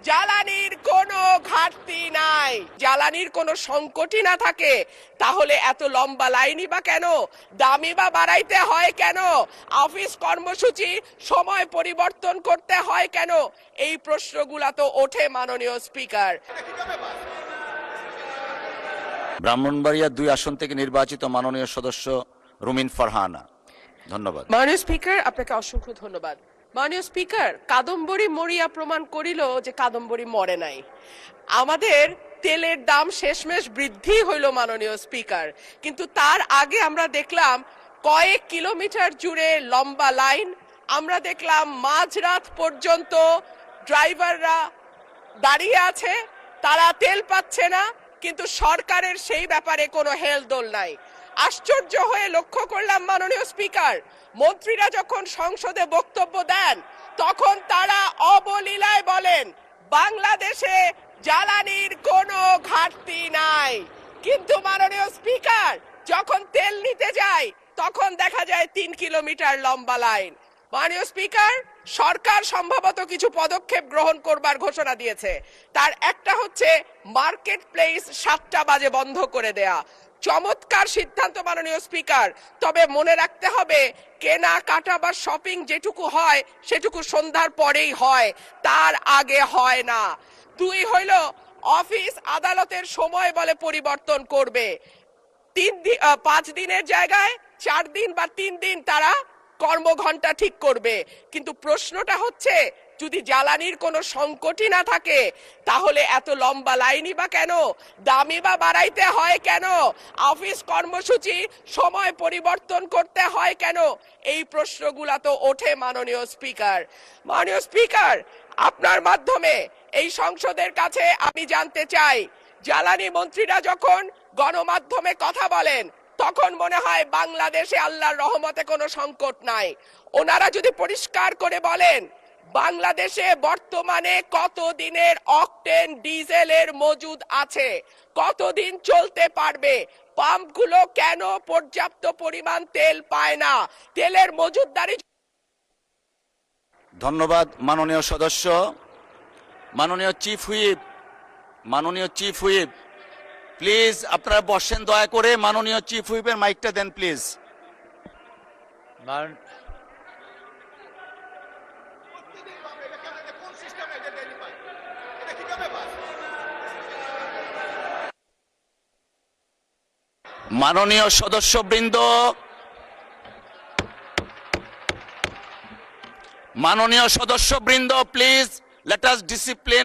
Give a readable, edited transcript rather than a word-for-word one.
জ্বালানির কোনো ঘাটতি নাই, জ্বালানির কোনো সংকটই না থাকে, তাহলে এত লম্বা লাইনই বা কেন, দামি বা বাড়াইতে হয় কেন, অফিস কর্মসূচি সময় পরিবর্তন করতে হয় কেন, এই প্রশ্নগুলা তো ওঠে মাননীয় স্পিকার। ব্রাহ্মণবাড়িয়া ২ আসন থেকে নির্বাচিত মাননীয় সদস্য রুমিন ফারহানা। ধন্যবাদ। মাননীয় স্পিকার, আপনাকে অসংখ্য ধন্যবাদ। মাননীয় স্পিকার, কাদম্বরী মরিয়া প্রমাণ করিল যে কাদম্বরী মরে নাই। আমাদের তেলের দাম শেষমেশ বৃদ্ধি হইল মাননীয় স্পিকার, কিন্তু তার আগে আমরা দেখলাম কয়েক কিলোমিটার জুড়ে লম্বা লাইন। আমরা দেখলাম মাঝরাত পর্যন্ত ড্রাইভাররা দাঁড়িয়ে আছে, তারা তেল পাচ্ছে না, কিন্তু সরকারের সেই ব্যাপারে কোনো হেলদোল নাই। আশ্চর্য হয়ে লক্ষ্য করলাম মাননীয় স্পিকার, মন্ত্রীরা যখন সংসদে বক্তব্য দেন তখন তারা অবলীলায় বলেন বাংলাদেশে জ্বালানির কোনো ঘাটতি নাই, কিন্তু মাননীয় স্পিকার যখন তেল নিতে যায় তখন দেখা যায় ৩ কিলোমিটার লম্বা লাইন। মাননীয় স্পিকার, সরকার সম্ভবত কিছু পদক্ষেপ গ্রহণ করবার ঘোষণা দিয়েছে। তার একটা হচ্ছে মার্কেট প্লেস ৭টা বাজে বন্ধ করে দেয়া। চমৎকার সিদ্ধান্ত মাননীয় স্পিকার, তবে মনে রাখতে হবে কেনা কাটা বা শপিং যেটুকু হয় সেটুকু সন্ধ্যার পরেই হয়, তার আগে হয় না। ২ হইল অফিস আদালতের সময় বলে পরিবর্তন করবে, ৫ দিনের জায়গায় ৪ দিন বা ৩ দিন তারা কর্মঘণ্টা ঠিক করবে, কিন্তু প্রশ্নটা হচ্ছে যদি জ্বালানির কোনো সংকটই না থাকে তাহলে এত লম্বা লাইনই বা কেন, দামি বা বাড়াইতে হয় কেন, অফিস কর্মসূচি সময় পরিবর্তন করতে হয় কেন, এই প্রশ্নগুলা তো ওঠে মাননীয় স্পিকার। মাননীয় স্পিকার, আপনার মাধ্যমে এই সংসদের কাছে আমি জানতে চাই, জ্বালানি মন্ত্রীরা যখন গণমাধ্যমে কথা বলেন তখন মনে হয় বাংলাদেশে আল্লাহর রহমতে কোনো সংকট নাই। ওনারা যদি পরিষ্কার করে বলেন বাংলাদেশে বর্তমানে কত দিনের অকটেন ডিজেলের মজুদ আছে, কতদিন চলতে পারবে, পাম্পগুলো কেন পর্যাপ্ত পরিমাণ তেল পায় না, তেলের মজুদদারি। ধন্যবাদ মাননীয় সদস্য। মাননীয় চিফ হুইপ প্লিজ আপনারা বসেন দয়া করে। মাননীয় চিফ হুইপের মাইকটা দেন প্লিজ। মাননীয় সদস্যবৃন্দ প্লিজ লেট আস ডিসিপ্লিন।